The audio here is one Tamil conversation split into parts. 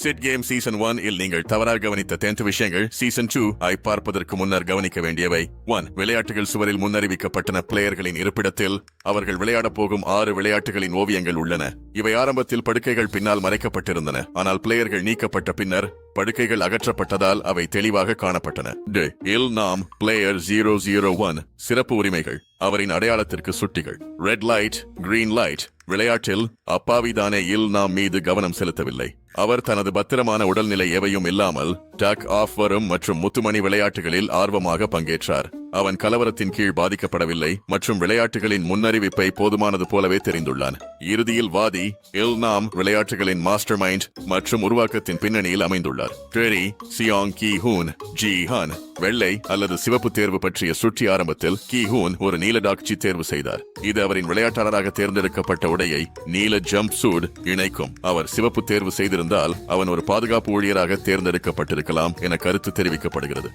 சிட் கேம் சீசன் 1 இல் நீங்கள் தவறாக கவனித்த 10 விஷயங்கள் சீசன் 2 ஐ பார்ப்பதற்கு முன்னர் கவனிக்க வேண்டியவை. 1. விளையாட்டுகள் சுவரில் முன்னறிவிக்கப்பட்டன. பிளேயர்களின் இருப்பிடத்தில் அவர்கள் விளையாடப் போகும் 6 விளையாட்டுகளின் ஓவியங்கள் உள்ளன. இவை ஆரம்பத்தில் படுக்கைகள் பின்னால் மறைக்கப்பட்டிருந்தன. ஆனால் பிளேயர்கள் நீக்கப்பட்ட பின்னர் படுக்கைகள் அகற்றப்பட்டதால் அவை தெளிவாக காணப்பட்டன. இல் நாம் பிளேயர் 001 சிறப்பு உரிமைகள் அவரின் அடையாளத்திற்கு சுட்டிகள். Red light, green light. விளையாட்டில் அப்பாவிதானே இல் நாம் மீது கவனம் செலுத்தவில்லை. அவர் தனது பத்திரமான உடல்நிலை எவையும் இல்லாமல் டக் ஆஃப் வரும் மற்றும் முத்துமணி விளையாட்டுகளில் ஆர்வமாக பங்கேற்றார். அவன் கலவரத்தின் கீழ் பாதிக்கப்படவில்லை மற்றும் விளையாட்டுகளின் முன்னறிவிப்பை போதுமானது போலவே தெரிந்துள்ளான். இறுதியில் வாதி இல் நாம் விளையாட்டுகளின் மாஸ்டர் மைண்ட் மற்றும் உருவாக்கத்தின் பின்னணியில் அமைந்துள்ளார். ட்ரெரி சியாங் கி ஹூன் ஜி ஹன் வெள்ளை அல்லது சிவப்பு தேர்வு பற்றிய சுற்றி ஆரம்பத்தில் கி ஹூன் ஒரு நீல டாக்சி தேர்வு செய்தார். இது அவரின் விளையாட்டாளராக தேர்ந்தெடுக்கப்பட்ட உடையை நீல ஜம்ப் சூட் இணைக்கும். அவர் சிவப்பு தேர்வு செய்திருந்தால் அவன் ஒரு பாதுகாப்பு ஊழியராக தேர்ந்தெடுக்கப்பட்டிருக்கலாம் என கருத்து தெரிவிக்கப்படுகிறது.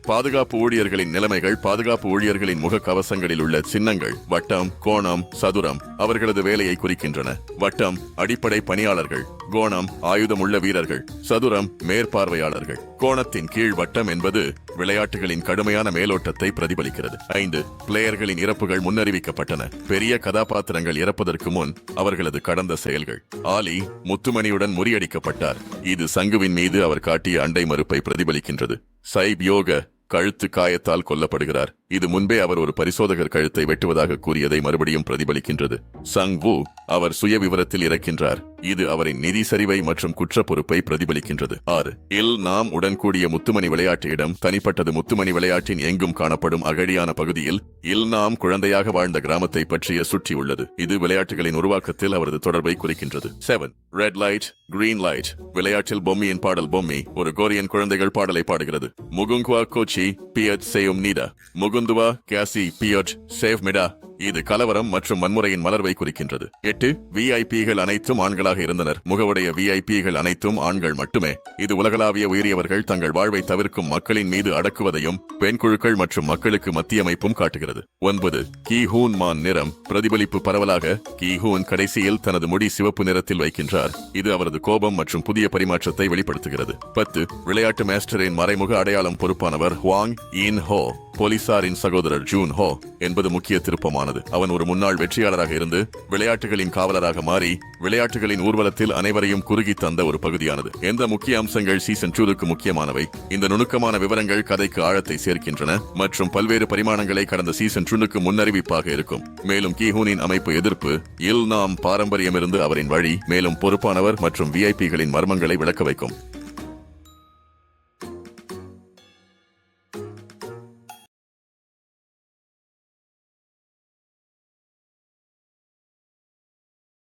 பாதுகாப்பு ஊழியர்களின் நிலைமைகள் பாதுகாப்பு ஊழியர்களின் முக கவசங்களில் உள்ள சின்னங்கள் வட்டம், கோணம், சதுரம் அவர்களது வேலையை குறிக்கின்றன. வட்டம் அடிப்படை பணியாளர்கள், கோணம் ஆயுதமுள்ள வீரர்கள், சதுரம் மேற்பார்வையாளர்கள். கோணத்தின் கீழ் வட்டம் என்பது விளையாட்டுகளின் கடுமையான மேலோட்டத்தை பிரதிபலிக்கிறது. 5. பிளேயர்களின் இறப்புகள் முன்னறிவிக்கப்பட்டன. பெரிய கதாபாத்திரங்கள் இறப்பதற்கு முன் அவர்களது கடந்த செயல்கள். ஆலி முத்துமணியுடன் முறியடிக்கப்பட்டார். இது சங்குவின் மீது அவர் காட்டிய அண்டை மறுப்பை பிரதிபலிக்கின்றது. சைப் யோக கழுத்து காயத்தால் கொல்லப்படுகிறார். இது முன்பே அவர் ஒரு பரிசோதகர் கழுத்தை வெட்டுவதாக கூறியதை மறுபடியும் பிரதிபலிக்கின்றது. சங் வு அவர் சுய விவரத்தில் இறக்கின்றார். இது அவரின் நிதி சரிவை மற்றும் குற்ற பொறுப்பை பிரதிபலிக்கின்றது. 6. இல் நாம் உடன்கூடிய முத்துமணி விளையாட்டு இடம் தனிப்பட்டது. முத்துமணி விளையாட்டின் எங்கும் காணப்படும் அகழியான பகுதியில் இல் நாம் குழந்தையாக வாழ்ந்த கிராமத்தை பற்றிய சுற்றி உள்ளது. இது விளையாட்டுகளின் உருவாக்கத்தில் அவரது தொடர்பை குறிக்கின்றது. 7. Red light, green light. விளையாட்டில் பொம்மியின் பாடல். பொம்மி ஒரு கோரியன் குழந்தைகள் பாடலை பாடுகிறது. முகுங்குவா கோச்சி பியட் சேயும் நீடா முகுந்துவா கேசி பியட் சேவ் மிடா. இது கலவரம் மற்றும் வன்முறையின் மலர்வை குறிக்கின்றது. 8. விஐபிகள் அனைத்தும் ஆண்களாக இருந்தனர். முகவுடைய விஐபிகள் அனைத்தும் ஆண்கள் மட்டுமே. இது உலகளாவிய உயரியவர்கள் தங்கள் வாழ்வை தவிர்க்கும் மக்களின் மீது அடக்குவதையும் பெண் குழுக்கள் மற்றும் மக்களுக்கு மத்திய அமைப்பும் காட்டுகிறது. 9. கி ஹூன் மான் நிறம் பிரதிபலிப்பு. பரவலாக கி ஹூன் கடைசியில் தனது முடி சிவப்பு நிறத்தில் வைக்கின்றார். இது அவரது கோபம் மற்றும் புதிய பரிமாற்றத்தை வெளிப்படுத்துகிறது. 10. விளையாட்டு மாஸ்டரின் மறைமுக அடையாளம். பொறுப்பானவர் ஹுவாங் இன் ஹோ. போலீசாரின் சகோதரர் ஜூன் ஹோ என்பது முக்கிய திருப்பமானது. அவன் ஒரு முன்னாள் வெற்றியாளராக இருந்து விளையாட்டுகளின் காவலராக மாறி விளையாட்டுகளின் ஊர்வலத்தில் அனைவரையும் குறுகி தந்த ஒரு பகுதியானது. எந்த முக்கிய அம்சங்கள் சீசன் 2க்கு முக்கியமானவை? இந்த நுணுக்கமான விவரங்கள் கதைக்கு ஆழத்தை சேர்க்கின்றன மற்றும் பல்வேறு பரிமாணங்களை கடந்த சீசன் 2க்கு முன்னறிவிப்பாக இருக்கும். மேலும் கீஹூனின் அமைப்பு எதிர்ப்பு இல் நாம் பாரம்பரியமிருந்து அவரின் வழி மேலும் பொறுப்பானவர் மற்றும் விஐபிகளின் மர்மங்களை விளக்க வைக்கும்.